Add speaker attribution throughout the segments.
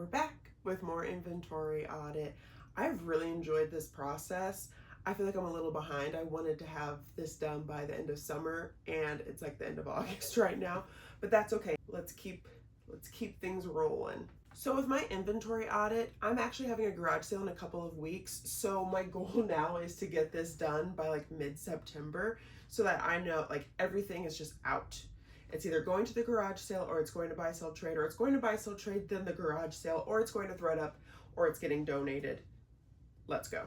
Speaker 1: we're back with more inventory audit. I've really enjoyed this process. I feel like I'm a little behind. I wanted to have this done by the end of summer and it's like the end of August right now, but that's okay. Let's keep things rolling. So with my inventory audit, I'm actually having a garage sale in a couple of weeks. So my goal now is to get this done by like mid-September so that I know like everything is just out. It's either going to the garage sale or it's going to buy, sell, trade, or it's going to buy, sell, trade, then the garage sale, or it's going to thrift, or it's getting donated. Let's go.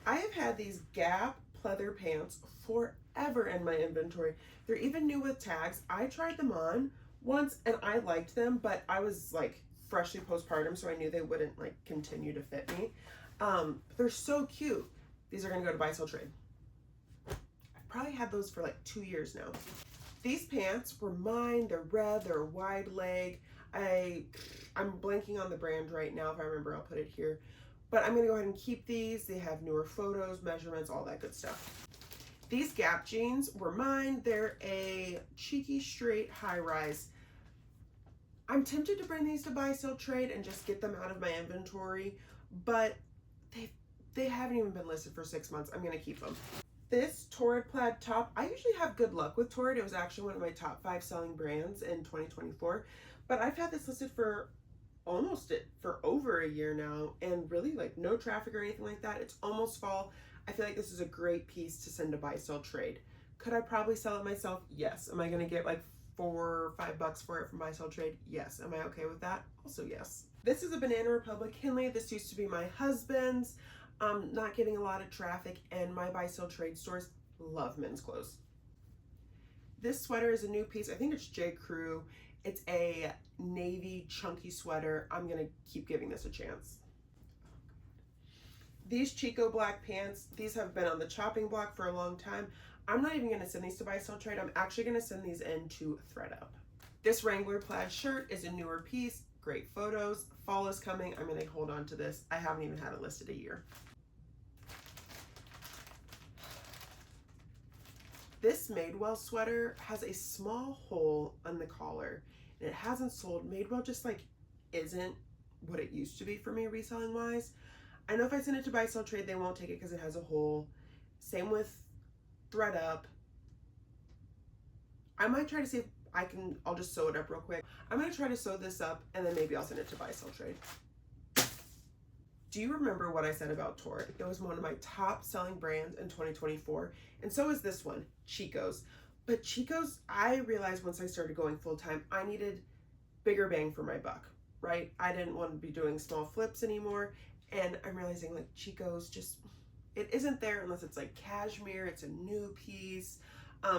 Speaker 1: I have had these Gap pleather pants forever in my inventory. They're even new with tags. I tried them on once and I liked them, but I was like freshly postpartum, so I knew they wouldn't like continue to fit me. They're so cute. These are gonna go to buy, sell, trade. I've probably had those for like 2 years now. These pants were mine. They're red, they're a wide leg. I'm blanking on the brand right now. If I remember, I'll put it here. But I'm gonna go ahead and keep these. They have newer photos, measurements, all that good stuff. These Gap jeans were mine. They're a cheeky straight high rise. I'm tempted to bring these to buy, sell, trade and just get them out of my inventory, but they haven't even been listed for 6 months. I'm gonna keep them. This Torrid plaid top, I usually have good luck with Torrid. It was actually one of my top 5 selling brands in 2024, but I've had this listed for over a year now and really like no traffic or anything like that. It's almost fall. I feel like this is a great piece to send to buy, sell, trade. Could I probably sell it myself? Yes. Am I gonna get like $4 or $5 for it from buy, sell, trade? Yes. Am I okay with that? Also yes. This is a Banana Republic Henley. This used to be my husband's. Not getting a lot of traffic, and my buy, sell, trade stores love men's clothes. This sweater is a new piece. I think it's J. Crew. It's a navy chunky sweater. I'm gonna keep giving this a chance. These Chico black pants, these have been on the chopping block for a long time. I'm not even gonna send these to buy, sell, trade. I'm actually gonna send these in to thrift. This Wrangler plaid shirt is a newer piece. Great photos. Fall is coming. I'm gonna hold on to this. I haven't even had it listed a year. This Madewell sweater has a small hole on the collar and it hasn't sold. Madewell just like isn't what it used to be for me reselling wise. I know if I send it to buy, sell, trade, they won't take it because it has a hole. Same with thrift. I might try to see if I'll just sew it up real quick. I'm gonna try to sew this up and then maybe I'll send it to buy, sell, trade. Do you remember what I said about Torrid? It was one of my top selling brands in 2024. And so is this one, Chico's. But Chico's, I realized once I started going full time, I needed bigger bang for my buck, right? I didn't want to be doing small flips anymore. And I'm realizing like Chico's just, it isn't there unless it's like cashmere, it's a new piece.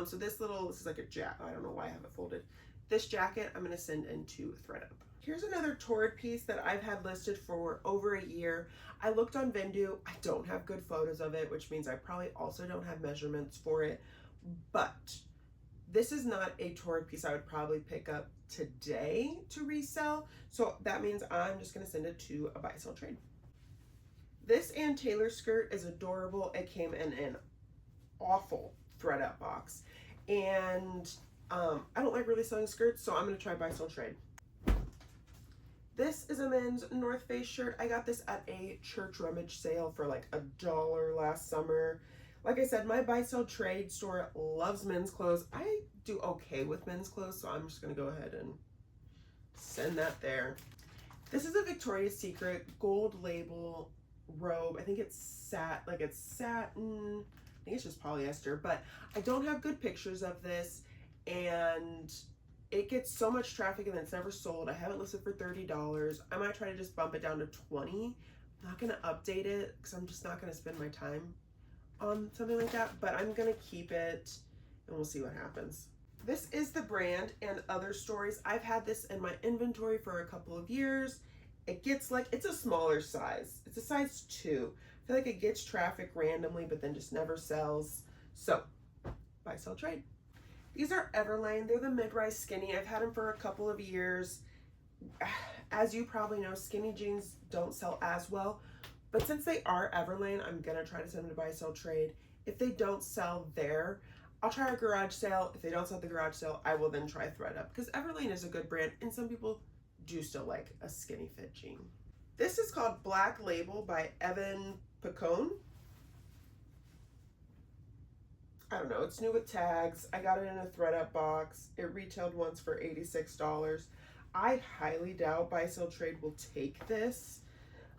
Speaker 1: So this is like a jacket. I don't know why I have it folded. This jacket, I'm gonna send into thrift. Here's another Torrid piece that I've had listed for over a year. I looked on Vendu. I don't have good photos of it, which means I probably also don't have measurements for it. But this is not a Torrid piece I would probably pick up today to resell. So that means I'm just gonna send it to a buy, sell, trade. This Ann Taylor skirt is adorable. It came in an awful thread up box. And I don't like really selling skirts, so I'm gonna try buy, sell, trade. This is a men's North Face shirt. I got this at a church rummage sale for like $1 last summer. Like I said, my buy, sell, trade store loves men's clothes. I do okay with men's clothes, so I'm just gonna go ahead and send that there. This is a Victoria's Secret gold label robe. I think it's satin. I think it's just polyester, but I don't have good pictures of this, and it gets so much traffic and it's never sold. I have it listed for $30. I might try to just bump it down to $20. I'm not gonna update it because I'm just not gonna spend my time on something like that, but I'm gonna keep it and we'll see what happens. This is the brand and other stories. I've had this in my inventory for a couple of years. It gets like, it's a smaller size. It's a size 2. I feel like it gets traffic randomly, but then just never sells. So, buy, sell, trade. These are Everlane. They're the mid-rise skinny. I've had them for a couple of years. As you probably know, skinny jeans don't sell as well. But since they are Everlane, I'm going to try to send them to buy, sell, trade. If they don't sell there, I'll try a garage sale. If they don't sell at the garage sale, I will then try thrift. Because Everlane is a good brand, and some people do still like a skinny fit jean. This is called Black Label by Evan Picone. I don't know, it's new with tags. I got it in a ThredUp box. It retailed once for $86. I highly doubt Buy Sell Trade will take this.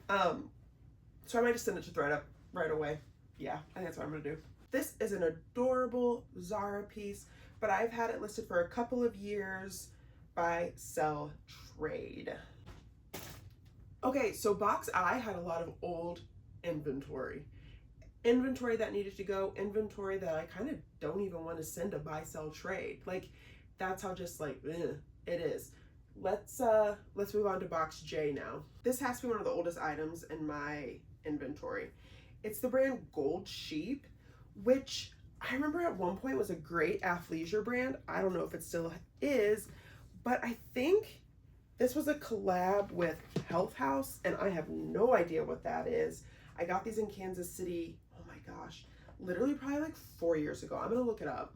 Speaker 1: So I might just send it to ThredUp right away. Yeah, I think that's what I'm gonna do. This is an adorable Zara piece, but I've had it listed for a couple of years. Buy Sell Trade. Okay, so Box I had a lot of old inventory. Inventory that needed to go, inventory that I kind of don't even want to send a Buy Sell Trade. Like, that's how just like it is. Let's move on to Box J now. This has to be one of the oldest items in my inventory. It's the brand Gold Sheep, which I remember at one point was a great athleisure brand. I don't know if it still is, but I think this was a collab with Health House, and I have no idea what that is. I got these in Kansas City, oh my gosh, literally probably like 4 years ago. I'm gonna look it up.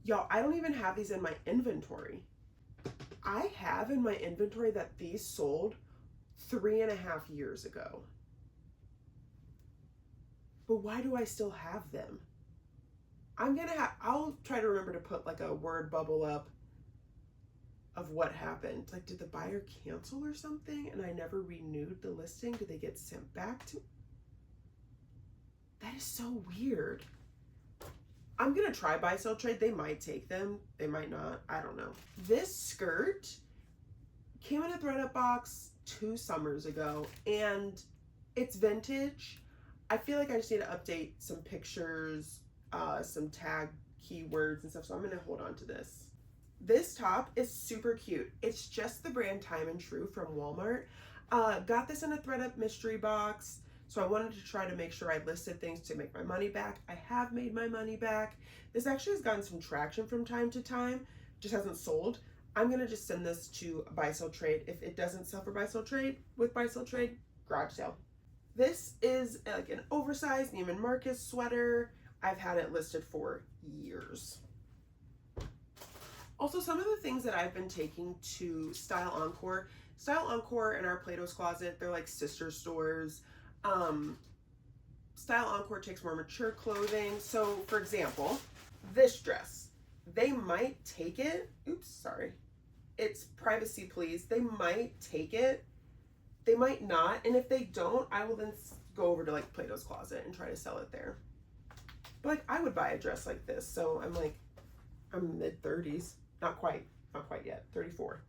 Speaker 1: Y'all, I don't even have these in my inventory. I have in my inventory that these sold 3.5 years ago. But why do I still have them? I'll try to remember to put like a word bubble up of what happened. Like, did the buyer cancel or something and I never renewed the listing? Did they get sent back to me? That is so weird. I'm gonna try Buy Sell Trade. They might take them, they might not, I don't know. This skirt came in a ThredUp box 2 summers ago, and it's vintage. I feel like I just need to update some pictures, some tag keywords and stuff, so I'm gonna hold on to this. This top is super cute. It's just the brand Time and True from Walmart. Got this in a ThredUp mystery box, so I wanted to try to make sure I listed things to make my money back. I have made my money back. This actually has gotten some traction from time to time, just hasn't sold. I'm gonna just send this to Buy Sell Trade. If it doesn't sell for Buy Sell Trade, with Buy Sell Trade, garage sale. This is like an oversized Neiman Marcus sweater. I've had it listed for years. Also, some of the things that I've been taking to Style Encore. Style Encore and our Plato's Closet, they're like sister stores. Style Encore takes more mature clothing. So, for example, this dress, they might take it. Oops, sorry. It's Privacy Please. They might take it. They might not. And if they don't, I will then go over to like Plato's Closet and try to sell it there. But like, I would buy a dress like this. So I'm mid-30s. Not quite yet, 34.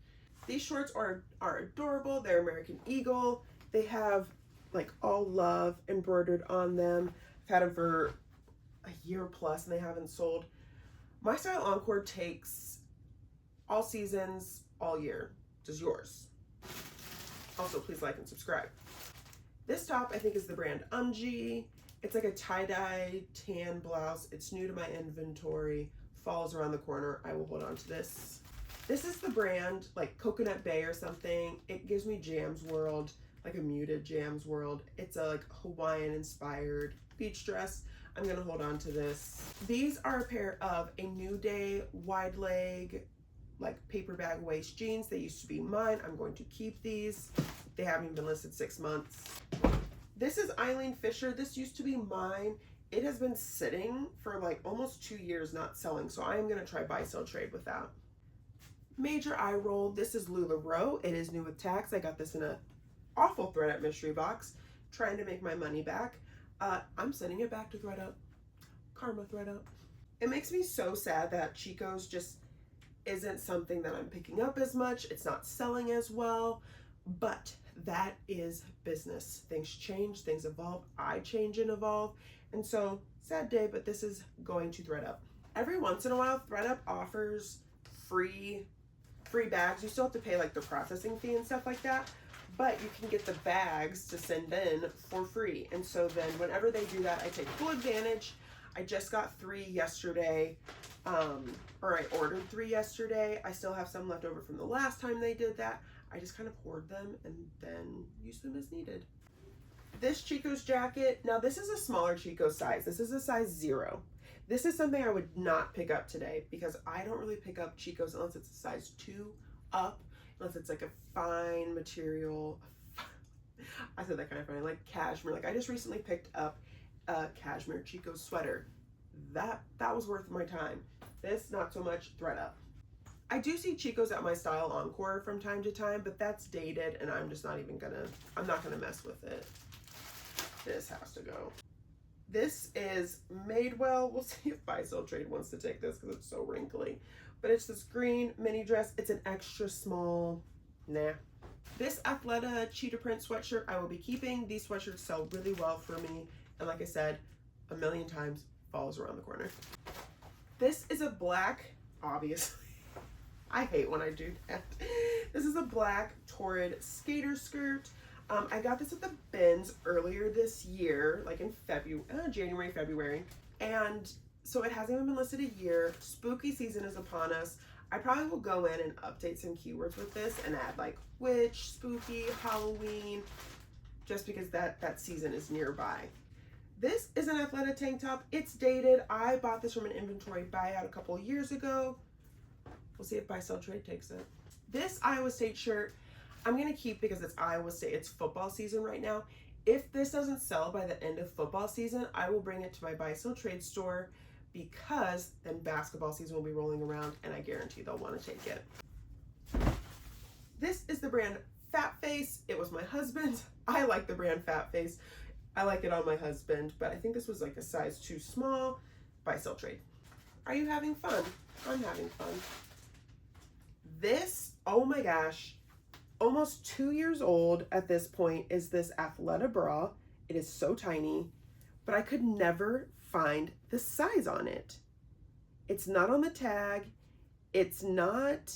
Speaker 1: These shorts are adorable. They're American Eagle. They have like all love embroidered on them. I've had them for a year plus and they haven't sold. My Style Encore takes all seasons, all year. Does yours? Also, please like and subscribe. This top I think is the brand Ungi. It's like a tie-dye tan blouse. It's new to my inventory. Fall's around the corner. I will hold on to this. This is the brand like Coconut Bay or something. It gives me Jam's World, like a muted Jam's World. It's a like Hawaiian inspired beach dress. I'm gonna hold on to this. These are a pair of a New Day wide leg, like paper bag waist jeans. They used to be mine. I'm going to keep these. They haven't even been listed 6 months. This is Eileen Fisher. This used to be mine. It has been sitting for like almost 2 years not selling, so I am gonna try Buy Sell Trade with that. Major eye roll. This is LuLaRoe. It is new with tax. I got this in a awful ThredUp mystery box, trying to make my money back. I'm sending it back to ThredUp. Karma ThredUp. It makes me so sad that Chico's just isn't something that I'm picking up as much. It's not selling as well, but that is business. Things change, things evolve. I change and evolve. And so, sad day, but this is going to ThredUp. Every once in a while, ThredUp offers free bags. You still have to pay like the processing fee and stuff like that, but you can get the bags to send in for free. And so then whenever they do that, I take full advantage. I just got 3 yesterday, or I ordered 3 yesterday. I still have some left over from the last time they did that. I just kind of hoard them and then use them as needed. This Chico's jacket, now this is a smaller Chico size. This is a size 0. This is something I would not pick up today because I don't really pick up Chico's unless it's a size 2 up, unless it's like a fine material. I said that kind of funny, like cashmere. Like I just recently picked up a cashmere Chico sweater. That was worth my time. This, not so much. Thread up. I do see Chico's at my Style Encore from time to time, but that's dated and I'm just not even gonna, I'm not gonna mess with it. This has to go. This is Madewell. We'll see if Buy Sell Trade wants to take this because it's so wrinkly. But it's this green mini dress. It's an extra small. Nah. This Athleta cheetah print sweatshirt I will be keeping. These sweatshirts sell really well for me. And like I said, a million times, falls around the corner. This is a black, obviously. I hate when I do that. This is a black Torrid skater skirt. I got this at the bins earlier this year, like in January, February. And so it hasn't even been listed a year. Spooky season is upon us. I probably will go in and update some keywords with this and add like witch, spooky, Halloween, just because that season is nearby. This is an Athleta tank top. It's dated. I bought this from an inventory buyout a couple of years ago. We'll see if Buy Sell Trade takes it. This Iowa State shirt, I'm gonna keep because it's Iowa State. It's football season right now. If this doesn't sell by the end of football season, I will bring it to my Buy Sell Trade store because then basketball season will be rolling around and I guarantee they'll want to take it. This is the brand Fat Face. It was my husband's. I like the brand Fat Face. I like it on my husband, but I think this was like a size too small. Buy Sell Trade. Are you having fun? I'm having fun. This, oh my gosh, almost 2 years old at this point, is this Athleta bra. It is so tiny, but I could never find the size on it. It's not on the tag. It's not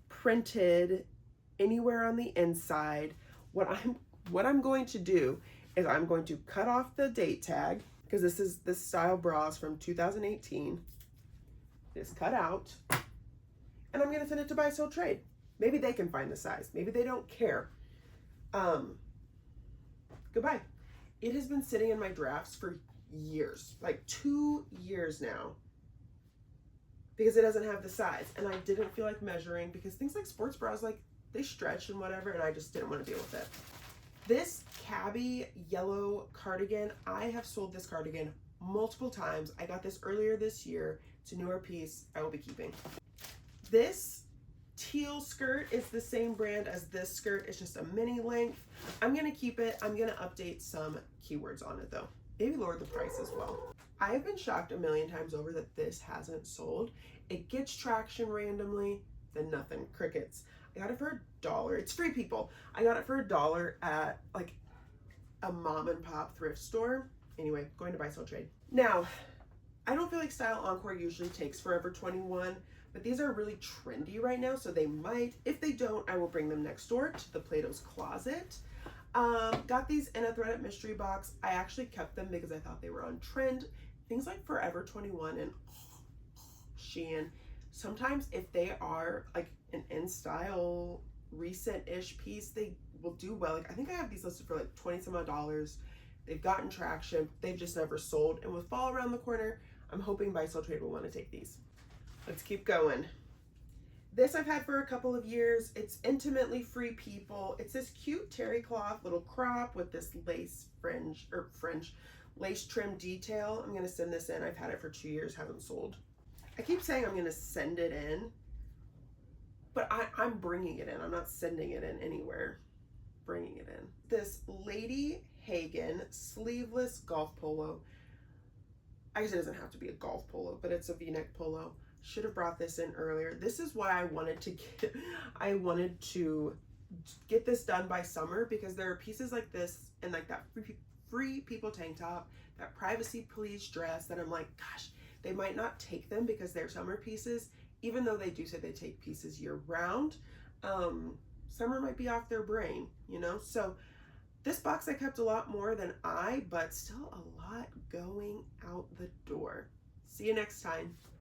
Speaker 1: printed anywhere on the inside. What I'm going to do is I'm going to cut off the date tag because this style bra is from 2018. It's cut out. And I'm gonna send it to Buy Sell Trade. Maybe they can find the size. Maybe they don't care. Goodbye. It has been sitting in my drafts for years, like 2 years now, because it doesn't have the size. And I didn't feel like measuring because things like sports bras, like they stretch and whatever, and I just didn't want to deal with it. This cabby yellow cardigan, I have sold this cardigan multiple times. I got this earlier this year. It's a newer piece. I will be keeping. This teal skirt is the same brand as this skirt. It's just a mini length. I'm gonna keep it. I'm gonna update some keywords on it though. Maybe lower the price as well. I have been shocked a million times over that this hasn't sold. It gets traction randomly, then nothing, crickets. I got it for $1. It's free, people. I got it for $1 at like a mom and pop thrift store. Anyway, going to Buy Sell Trade. Now, I don't feel like Style Encore usually takes Forever 21, but these are really trendy right now, so they might. If they don't, I will bring them next door to the Plato's Closet. Got these in a threaded mystery box. I actually kept them because I thought they were on trend. Things like Forever 21 and Shein, sometimes if they are like an in-style recent-ish piece, they will do well. Like I think I have these listed for like 20 some odd dollars. They've gotten traction. They've just never sold. And with fall around the corner, I'm hoping Buy Sell Trade will want to take these. Let's keep going. This I've had for a couple of years. It's Intimately Free People. It's this cute terry cloth little crop with this lace fringe or lace trim detail. I'm gonna send this in. I've had it for 2 years, haven't sold. I keep saying I'm gonna send it in, but I'm bringing it in. I'm not sending it in anywhere. Bringing it in. This Lady Hagen sleeveless golf polo. I guess it doesn't have to be a golf polo, but it's a V-neck polo. Should have brought this in earlier. This is why I wanted to get this done by summer, because there are pieces like this and like that free people tank top, that privacy police dress that I'm like, gosh, they might not take them because they're summer pieces, even though they do say they take pieces year round. Summer might be off their brain, you know? So this box I kept a lot more than but still a lot going out the door. See you next time.